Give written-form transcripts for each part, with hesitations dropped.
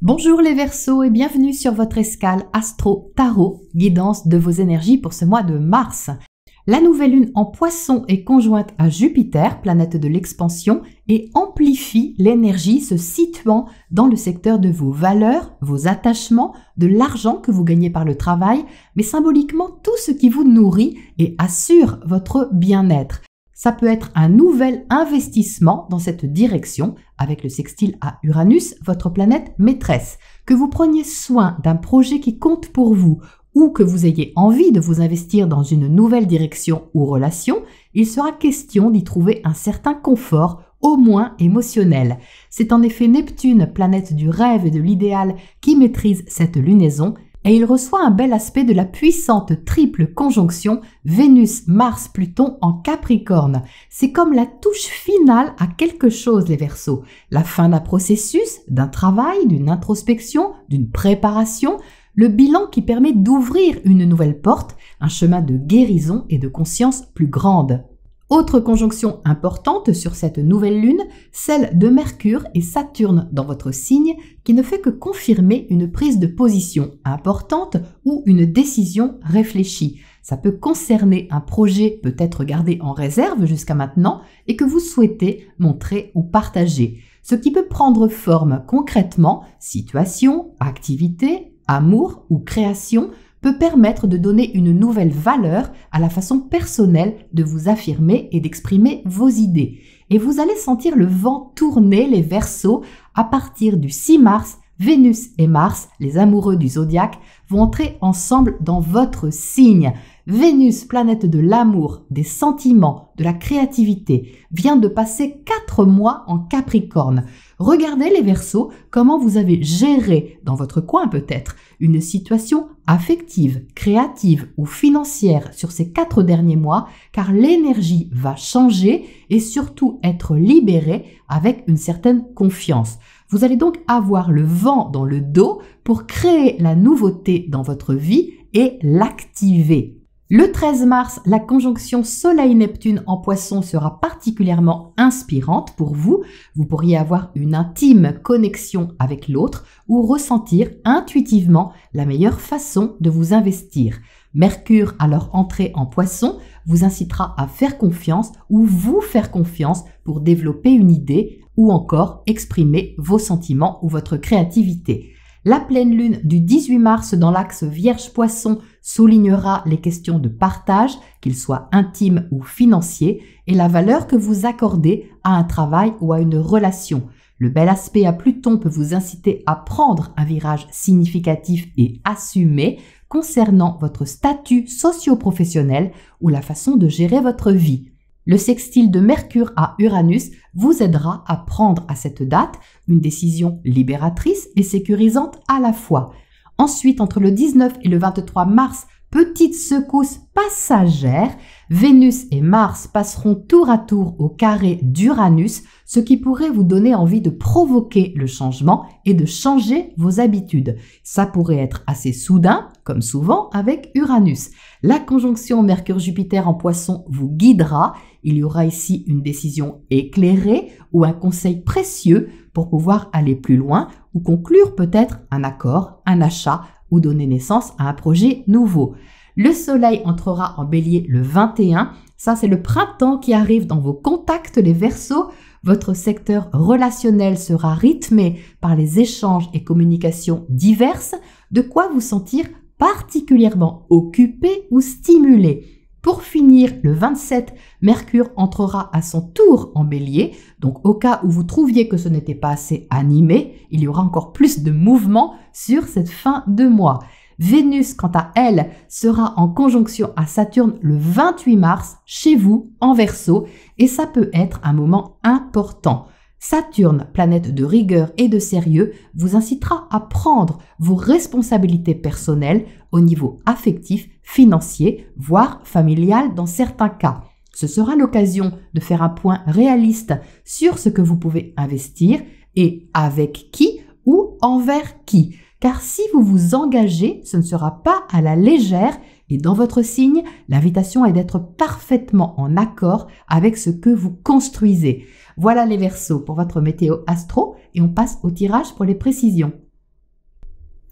Bonjour les Verseaux et bienvenue sur votre escale Astro Tarot, guidance de vos énergies pour ce mois de mars. La nouvelle lune en Poisson est conjointe à Jupiter, planète de l'expansion, et amplifie l'énergie se situant dans le secteur de vos valeurs, vos attachements, de l'argent que vous gagnez par le travail, mais symboliquement tout ce qui vous nourrit et assure votre bien-être. Ça peut être un nouvel investissement dans cette direction avec le sextile à Uranus, votre planète maîtresse. Que vous preniez soin d'un projet qui compte pour vous ou que vous ayez envie de vous investir dans une nouvelle direction ou relation, il sera question d'y trouver un certain confort, au moins émotionnel. C'est en effet Neptune, planète du rêve et de l'idéal, qui maîtrise cette lunaison. Et il reçoit un bel aspect de la puissante triple conjonction Vénus-Mars-Pluton en Capricorne. C'est comme la touche finale à quelque chose, les Verseaux. La fin d'un processus, d'un travail, d'une introspection, d'une préparation, le bilan qui permet d'ouvrir une nouvelle porte, un chemin de guérison et de conscience plus grande. Autre conjonction importante sur cette nouvelle lune, celle de Mercure et Saturne dans votre signe, qui ne fait que confirmer une prise de position importante ou une décision réfléchie. Ça peut concerner un projet peut-être gardé en réserve jusqu'à maintenant et que vous souhaitez montrer ou partager. Ce qui peut prendre forme concrètement, situation, activité, amour ou création, peut permettre de donner une nouvelle valeur à la façon personnelle de vous affirmer et d'exprimer vos idées. Et vous allez sentir le vent tourner, les Verseaux, à partir du 6 mars. Vénus et Mars, les amoureux du zodiaque, vont entrer ensemble dans votre signe. Vénus, planète de l'amour, des sentiments, de la créativité, vient de passer 4 mois en Capricorne. Regardez les Verseaux, comment vous avez géré, dans votre coin peut-être, une situation affective, créative ou financière sur ces 4 derniers mois, car l'énergie va changer et surtout être libérée avec une certaine confiance. Vous allez donc avoir le vent dans le dos pour créer la nouveauté dans votre vie et l'activer. Le 13 mars, la conjonction Soleil-Neptune en Poisson sera particulièrement inspirante pour vous. Vous pourriez avoir une intime connexion avec l'autre ou ressentir intuitivement la meilleure façon de vous investir. Mercure, à leur entrée en Poisson, vous incitera à faire confiance ou vous faire confiance pour développer une idée ou encore exprimer vos sentiments ou votre créativité. La pleine lune du 18 mars dans l'axe Vierge-Poisson soulignera les questions de partage, qu'ils soient intimes ou financiers, et la valeur que vous accordez à un travail ou à une relation. Le bel aspect à Pluton peut vous inciter à prendre un virage significatif et assumé concernant votre statut socio-professionnel ou la façon de gérer votre vie. Le sextile de Mercure à Uranus vous aidera à prendre à cette date une décision libératrice et sécurisante à la fois. Ensuite, entre le 19 et le 23 mars, petite secousse passagère, Vénus et Mars passeront tour à tour au carré d'Uranus, ce qui pourrait vous donner envie de provoquer le changement et de changer vos habitudes. Ça pourrait être assez soudain, comme souvent avec Uranus. La conjonction Mercure-Jupiter en Poisson vous guidera. Il y aura ici une décision éclairée ou un conseil précieux pour pouvoir aller plus loin ou conclure peut-être un accord, un achat ou donner naissance à un projet nouveau. Le soleil entrera en bélier le 21. Ça, c'est le printemps qui arrive dans vos contacts, les Verseaux. Votre secteur relationnel sera rythmé par les échanges et communications diverses, de quoi vous sentir particulièrement occupé ou stimulé. Pour finir, le 27, Mercure entrera à son tour en bélier, donc au cas où vous trouviez que ce n'était pas assez animé, il y aura encore plus de mouvement sur cette fin de mois. Vénus, quant à elle, sera en conjonction à Saturne le 28 mars, chez vous, en Verseau, et ça peut être un moment important. Saturne, planète de rigueur et de sérieux, vous incitera à prendre vos responsabilités personnelles au niveau affectif, financier, voire familial dans certains cas. Ce sera l'occasion de faire un point réaliste sur ce que vous pouvez investir et avec qui ou envers qui. Car si vous vous engagez, ce ne sera pas à la légère et dans votre signe, l'invitation est d'être parfaitement en accord avec ce que vous construisez. Voilà les Verseaux pour votre météo astro et on passe au tirage pour les précisions.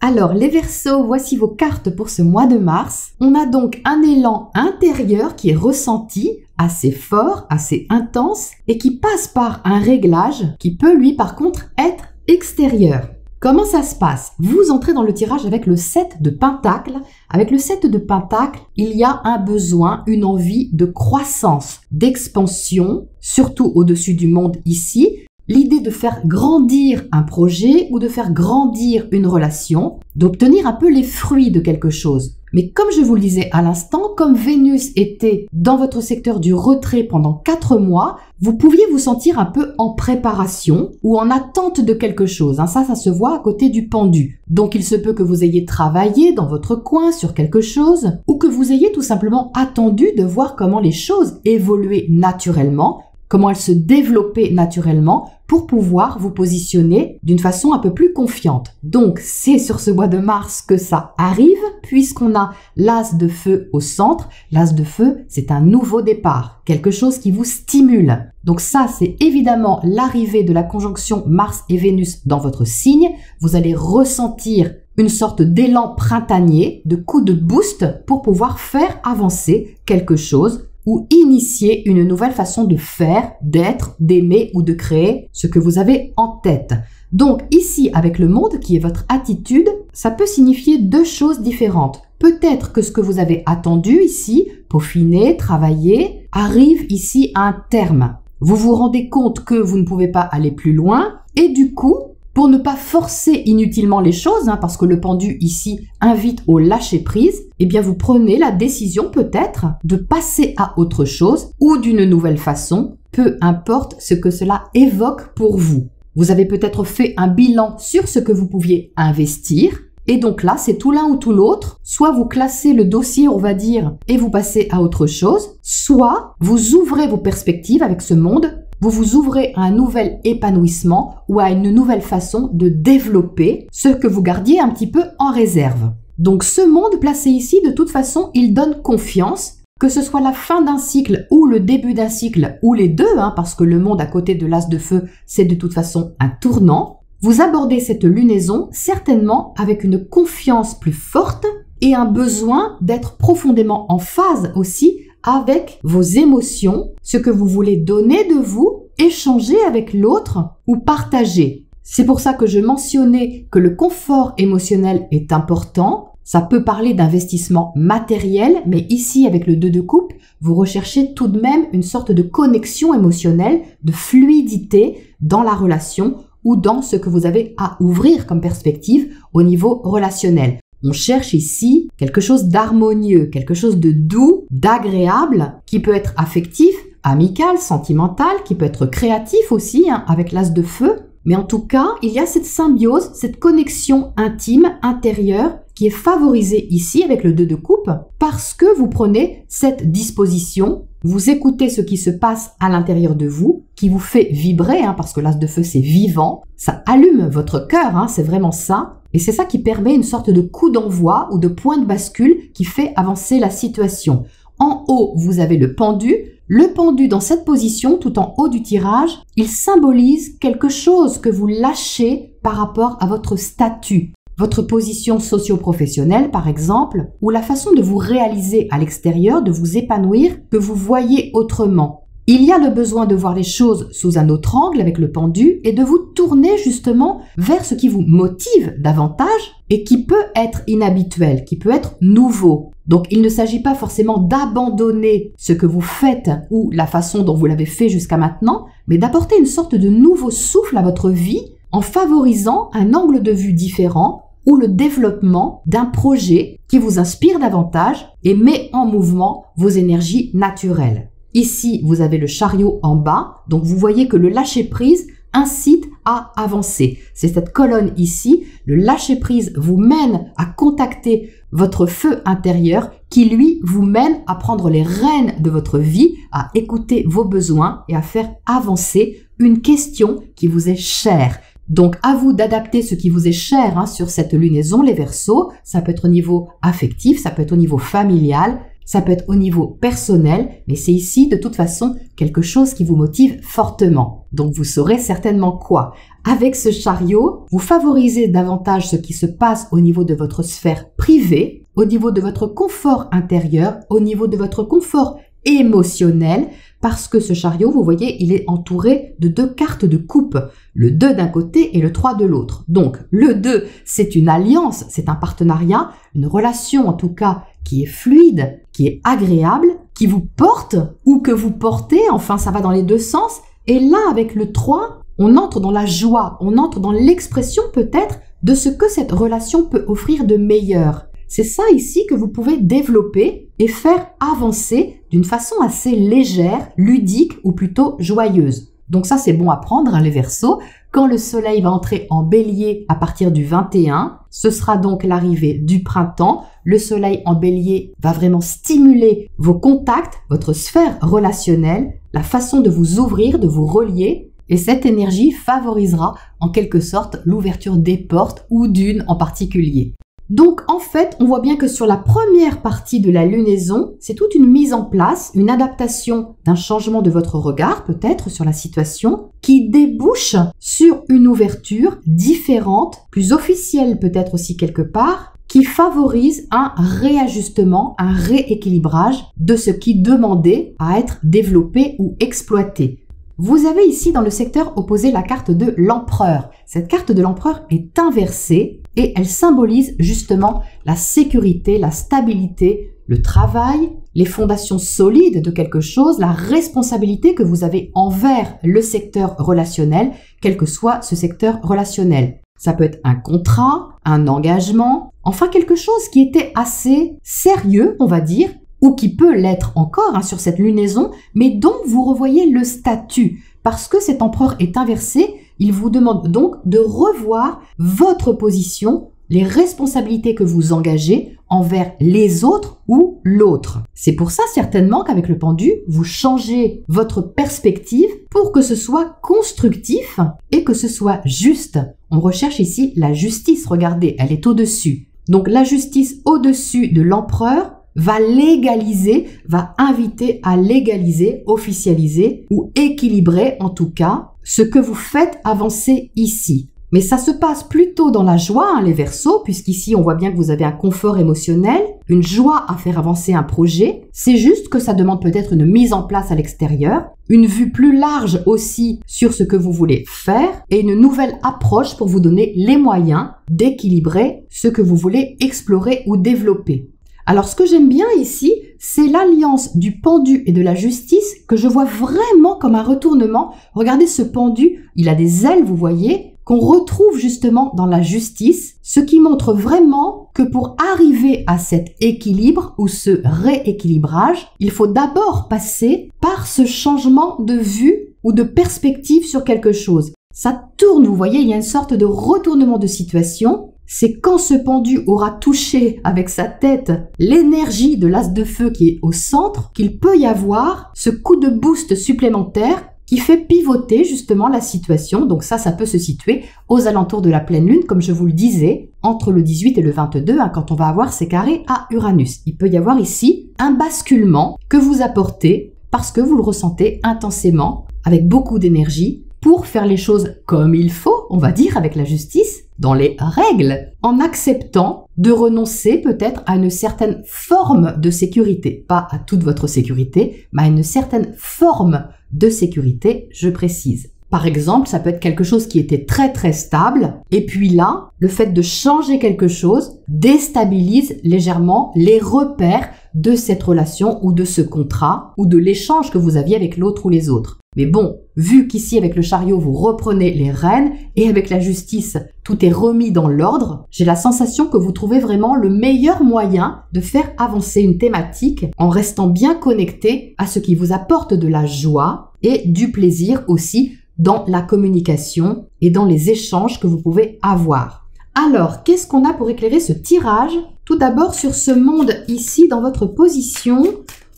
Alors les Verseaux, voici vos cartes pour ce mois de mars. On a donc un élan intérieur qui est ressenti, assez fort, assez intense et qui passe par un réglage qui peut lui par contre être extérieur. Comment ça se passe? Vous entrez dans le tirage avec le 7 de Pentacles. Avec le 7 de Pentacles, il y a un besoin, une envie de croissance, d'expansion, surtout au-dessus du monde ici. L'idée de faire grandir un projet ou de faire grandir une relation, d'obtenir un peu les fruits de quelque chose. Mais comme je vous le disais à l'instant, comme Vénus était dans votre secteur du retrait pendant 4 mois, vous pouviez vous sentir un peu en préparation ou en attente de quelque chose. Ça se voit à côté du pendu. Donc il se peut que vous ayez travaillé dans votre coin sur quelque chose ou que vous ayez tout simplement attendu de voir comment les choses évoluaient naturellement, comment elles se développaient naturellement pour pouvoir vous positionner d'une façon un peu plus confiante. Donc, c'est sur ce mois de mars que ça arrive, puisqu'on a l'as de feu au centre. L'as de feu, c'est un nouveau départ, quelque chose qui vous stimule. Donc ça, c'est évidemment l'arrivée de la conjonction Mars et Vénus dans votre signe. Vous allez ressentir une sorte d'élan printanier, de coup de boost pour pouvoir faire avancer quelque chose ou initier une nouvelle façon de faire, d'être, d'aimer ou de créer ce que vous avez en tête. Donc ici, avec le monde qui est votre attitude, ça peut signifier 2 choses différentes. Peut-être que ce que vous avez attendu ici, peaufiner, travailler, arrive ici à un terme. Vous vous rendez compte que vous ne pouvez pas aller plus loin et du coup, pour ne pas forcer inutilement les choses, parce que le pendu ici invite au lâcher prise, eh bien vous prenez la décision peut-être de passer à autre chose ou d'une nouvelle façon, peu importe ce que cela évoque pour vous. Vous avez peut-être fait un bilan sur ce que vous pouviez investir et donc là c'est tout l'un ou tout l'autre. Soit vous classez le dossier, on va dire, et vous passez à autre chose, soit vous ouvrez vos perspectives avec ce monde. Vous vous ouvrez à un nouvel épanouissement ou à une nouvelle façon de développer ce que vous gardiez un petit peu en réserve. Donc ce monde placé ici, de toute façon, il donne confiance, que ce soit la fin d'un cycle ou le début d'un cycle ou les deux, parce que le monde à côté de l'as de feu, c'est de toute façon un tournant. Vous abordez cette lunaison certainement avec une confiance plus forte et un besoin d'être profondément en phase aussi avec vos émotions, ce que vous voulez donner de vous, échanger avec l'autre ou partager. C'est pour ça que je mentionnais que le confort émotionnel est important. Ça peut parler d'investissement matériel, mais ici, avec le 2 de coupe, vous recherchez tout de même une sorte de connexion émotionnelle, de fluidité dans la relation ou dans ce que vous avez à ouvrir comme perspective au niveau relationnel. On cherche ici quelque chose d'harmonieux, quelque chose de doux, d'agréable, qui peut être affectif, amical, sentimental, qui peut être créatif aussi, avec l'as de feu. Mais en tout cas, il y a cette symbiose, cette connexion intime, intérieure, qui est favorisée ici avec le 2 de coupe, parce que vous prenez cette disposition, vous écoutez ce qui se passe à l'intérieur de vous, qui vous fait vibrer, parce que l'as de feu c'est vivant, ça allume votre cœur, c'est vraiment ça. Et c'est ça qui permet une sorte de coup d'envoi ou de point de bascule qui fait avancer la situation. En haut, vous avez le pendu. Le pendu dans cette position, tout en haut du tirage, il symbolise quelque chose que vous lâchez par rapport à votre statut. Votre position socio-professionnelle, par exemple, ou la façon de vous réaliser à l'extérieur, de vous épanouir, que vous voyez autrement. Il y a le besoin de voir les choses sous un autre angle avec le pendu et de vous tourner justement vers ce qui vous motive davantage et qui peut être inhabituel, qui peut être nouveau. Donc il ne s'agit pas forcément d'abandonner ce que vous faites ou la façon dont vous l'avez fait jusqu'à maintenant, mais d'apporter une sorte de nouveau souffle à votre vie en favorisant un angle de vue différent ou le développement d'un projet qui vous inspire davantage et met en mouvement vos énergies naturelles. Ici, vous avez le chariot en bas, donc vous voyez que le lâcher-prise incite à avancer. C'est cette colonne ici, le lâcher-prise vous mène à contacter votre feu intérieur qui, lui, vous mène à prendre les rênes de votre vie, à écouter vos besoins et à faire avancer une question qui vous est chère. Donc, à vous d'adapter ce qui vous est cher sur cette lunaison, les Verseaux. Ça peut être au niveau affectif, ça peut être au niveau familial. ça peut être au niveau personnel, mais c'est ici de toute façon quelque chose qui vous motive fortement. Donc vous saurez certainement quoi. Avec ce chariot, vous favorisez davantage ce qui se passe au niveau de votre sphère privée, au niveau de votre confort intérieur, au niveau de votre confort émotionnel, parce que ce chariot, vous voyez, il est entouré de 2 cartes de coupe, le 2 d'un côté et le 3 de l'autre. Donc le 2, c'est une alliance, c'est un partenariat, une relation en tout cas qui est fluide, qui est agréable, qui vous porte ou que vous portez, enfin ça va dans les 2 sens. Et là, avec le 3, on entre dans la joie, on entre dans l'expression peut-être de ce que cette relation peut offrir de meilleur. C'est ça ici que vous pouvez développer et faire avancer d'une façon assez légère, ludique ou plutôt joyeuse. Donc ça, c'est bon à prendre, hein, les Verseaux. Quand le soleil va entrer en bélier à partir du 21, ce sera donc l'arrivée du printemps. Le soleil en bélier va vraiment stimuler vos contacts, votre sphère relationnelle, la façon de vous ouvrir, de vous relier. Et cette énergie favorisera en quelque sorte l'ouverture des portes ou d'une en particulier. Donc en fait, on voit bien que sur la première partie de la lunaison, c'est toute une mise en place, une adaptation d'un changement de votre regard peut-être sur la situation qui débouche sur une ouverture différente, plus officielle peut-être aussi quelque part, qui favorise un réajustement, un rééquilibrage de ce qui demandait à être développé ou exploité. Vous avez ici dans le secteur opposé la carte de l'empereur. Cette carte de l'empereur est inversée et elle symbolise justement la sécurité, la stabilité, le travail, les fondations solides de quelque chose, la responsabilité que vous avez envers le secteur relationnel, quel que soit ce secteur relationnel. Ça peut être un contrat, un engagement, enfin quelque chose qui était assez sérieux, on va dire, ou qui peut l'être encore hein, sur cette lunaison, mais dont vous revoyez le statut. Parce que cet empereur est inversé, il vous demande donc de revoir votre position, les responsabilités que vous engagez envers les autres ou l'autre. C'est pour ça certainement qu'avec le pendu, vous changez votre perspective pour que ce soit constructif et que ce soit juste. On recherche ici la justice, regardez, elle est au-dessus. Donc la justice au-dessus de l'empereur va légaliser, va inviter à légaliser, officialiser ou équilibrer en tout cas ce que vous faites avancer ici. Mais ça se passe plutôt dans la joie, hein, les Verseaux, puisqu'ici on voit bien que vous avez un confort émotionnel, une joie à faire avancer un projet. C'est juste que ça demande peut-être une mise en place à l'extérieur, une vue plus large aussi sur ce que vous voulez faire et une nouvelle approche pour vous donner les moyens d'équilibrer ce que vous voulez explorer ou développer. Alors ce que j'aime bien ici, c'est l'alliance du pendu et de la justice que je vois vraiment comme un retournement. Regardez ce pendu, il a des ailes, vous voyez, qu'on retrouve justement dans la justice, ce qui montre vraiment que pour arriver à cet équilibre ou ce rééquilibrage, il faut d'abord passer par ce changement de vue ou de perspective sur quelque chose. Ça tourne, vous voyez, il y a une sorte de retournement de situation. C'est quand ce pendu aura touché avec sa tête l'énergie de l'as de feu qui est au centre qu'il peut y avoir ce coup de boost supplémentaire qui fait pivoter justement la situation. Donc ça peut se situer aux alentours de la pleine lune, comme je vous le disais, entre le 18 et le 22, hein, quand on va avoir ces carrés à Uranus. Il peut y avoir ici un basculement que vous apportez parce que vous le ressentez intensément, avec beaucoup d'énergie, pour faire les choses comme il faut, on va dire, avec la justice, dans les règles, en acceptant de renoncer peut-être à une certaine forme de sécurité. Pas à toute votre sécurité, mais à une certaine forme de sécurité, je précise. Par exemple, ça peut être quelque chose qui était très très stable, et puis là, le fait de changer quelque chose déstabilise légèrement les repères de cette relation ou de ce contrat ou de l'échange que vous aviez avec l'autre ou les autres. Mais bon, vu qu'ici avec le chariot vous reprenez les rênes et avec la justice tout est remis dans l'ordre, j'ai la sensation que vous trouvez vraiment le meilleur moyen de faire avancer une thématique en restant bien connecté à ce qui vous apporte de la joie et du plaisir aussi dans la communication et dans les échanges que vous pouvez avoir. Alors, qu'est-ce qu'on a pour éclairer ce tirage? Tout d'abord, sur ce monde ici, dans votre position,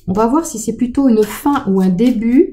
on va voir si c'est plutôt une fin ou un début.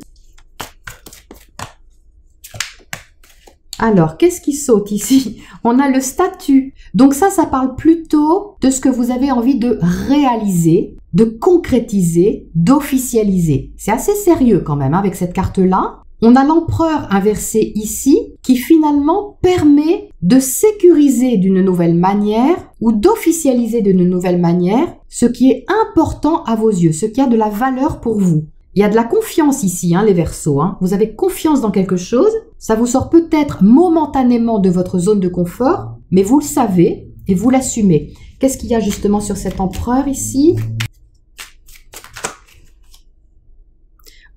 Alors, qu'est-ce qui saute ici? On a le statut. Donc ça parle plutôt de ce que vous avez envie de réaliser, de concrétiser, d'officialiser. C'est assez sérieux quand même avec cette carte-là. On a l'empereur inversé ici qui finalement permet de sécuriser d'une nouvelle manière ou d'officialiser d'une nouvelle manière ce qui est important à vos yeux, ce qui a de la valeur pour vous. Il y a de la confiance ici, les Verseaux. Vous avez confiance dans quelque chose. Ça vous sort peut-être momentanément de votre zone de confort, mais vous le savez et vous l'assumez. Qu'est-ce qu'il y a justement sur cet empereur ici?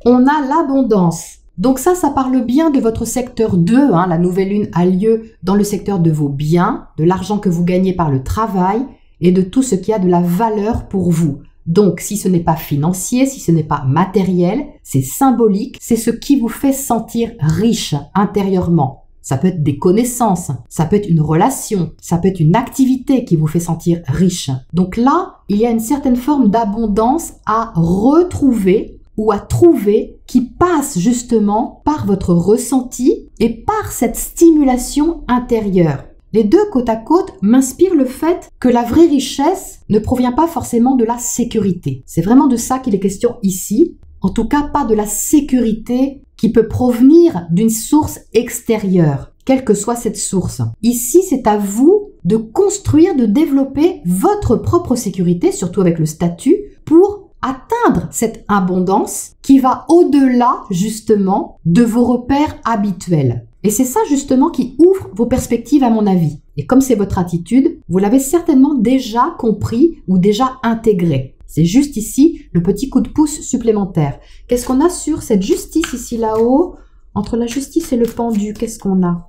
On a l'abondance. Donc ça parle bien de votre secteur 2. La nouvelle lune a lieu dans le secteur de vos biens, de l'argent que vous gagnez par le travail et de tout ce qui a de la valeur pour vous. Donc, si ce n'est pas financier, si ce n'est pas matériel, c'est symbolique, c'est ce qui vous fait sentir riche intérieurement. Ça peut être des connaissances, ça peut être une relation, ça peut être une activité qui vous fait sentir riche. Donc là, il y a une certaine forme d'abondance à retrouver ou à trouver qui passe justement par votre ressenti et par cette stimulation intérieure. Les deux côte à côte m'inspirent le fait que la vraie richesse ne provient pas forcément de la sécurité. C'est vraiment de ça qu'il est question ici. En tout cas, pas de la sécurité qui peut provenir d'une source extérieure, quelle que soit cette source. Ici, c'est à vous de construire, de développer votre propre sécurité, surtout avec le statut, pour atteindre cette abondance qui va au-delà justement de vos repères habituels. Et c'est ça justement qui ouvre vos perspectives à mon avis. Et comme c'est votre attitude, vous l'avez certainement déjà compris ou déjà intégré. C'est juste ici le petit coup de pouce supplémentaire. Qu'est-ce qu'on a sur cette justice ici là-haut? Entre la justice et le pendu, qu'est-ce qu'on a?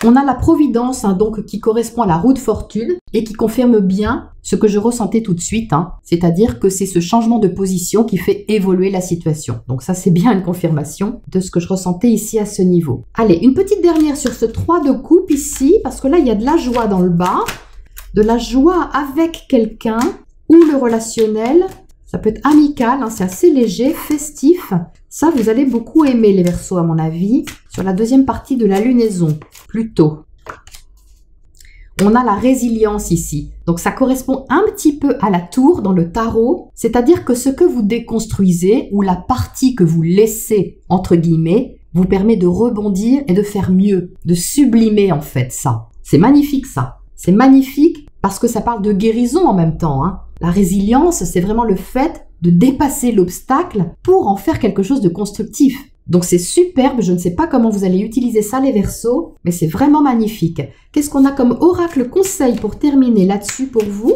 On a la providence donc qui correspond à la roue de fortune et qui confirme bien ce que je ressentais tout de suite, c'est-à-dire que c'est ce changement de position qui fait évoluer la situation. Donc ça, c'est bien une confirmation de ce que je ressentais ici à ce niveau. Allez, une petite dernière sur ce 3 de coupe ici, parce que là, il y a de la joie dans le bas, de la joie avec quelqu'un ou le relationnel. Ça peut être amical, c'est assez léger, festif. Ça, vous allez beaucoup aimer les Verseaux à mon avis, sur la deuxième partie de la lunaison, plutôt. On a la résilience ici. Donc ça correspond un petit peu à la tour dans le tarot, c'est-à-dire que ce que vous déconstruisez ou la partie que vous laissez, entre guillemets, vous permet de rebondir et de faire mieux, de sublimer en fait ça. C'est magnifique ça. C'est magnifique parce que ça parle de guérison en même temps. La résilience, c'est vraiment le fait de dépasser l'obstacle pour en faire quelque chose de constructif. Donc c'est superbe, je ne sais pas comment vous allez utiliser ça les Verseaux, mais c'est vraiment magnifique. Qu'est-ce qu'on a comme oracle conseil pour terminer là-dessus pour vous?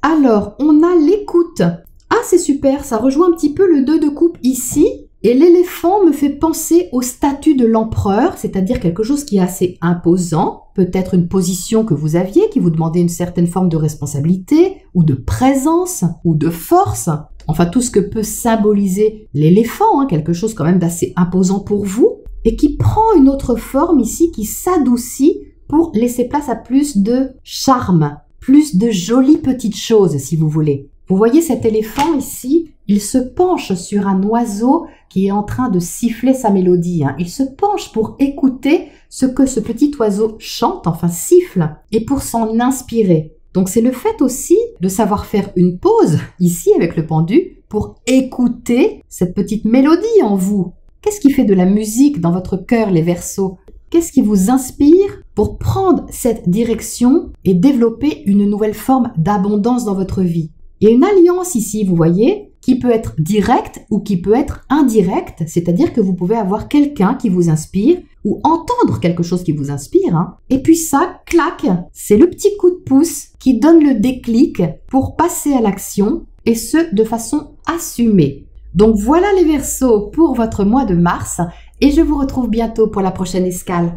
Alors, on a l'écoute. Ah, c'est super, ça rejoint un petit peu le 2 de coupe ici. Et l'éléphant me fait penser au statut de l'empereur, c'est-à-dire quelque chose qui est assez imposant, peut-être une position que vous aviez, qui vous demandait une certaine forme de responsabilité, ou de présence, ou de force. Enfin, tout ce que peut symboliser l'éléphant, quelque chose quand même d'assez imposant pour vous, et qui prend une autre forme ici, qui s'adoucit pour laisser place à plus de charme, plus de jolies petites choses, si vous voulez. Vous voyez cet éléphant ici, il se penche sur un oiseau qui est en train de siffler sa mélodie. Il se penche pour écouter ce que ce petit oiseau chante, enfin siffle, et pour s'en inspirer. Donc c'est le fait aussi de savoir faire une pause, ici avec le pendu, pour écouter cette petite mélodie en vous. Qu'est-ce qui fait de la musique dans votre cœur, les Verseaux? Qu'est-ce qui vous inspire pour prendre cette direction et développer une nouvelle forme d'abondance dans votre vie? Il y a une alliance ici, vous voyez, qui peut être directe ou qui peut être indirecte, c'est-à-dire que vous pouvez avoir quelqu'un qui vous inspire ou entendre quelque chose qui vous inspire. Et puis ça, clac, c'est le petit coup de pouce qui donne le déclic pour passer à l'action et ce, de façon assumée. Donc voilà les Verseaux pour votre mois de mars et je vous retrouve bientôt pour la prochaine escale.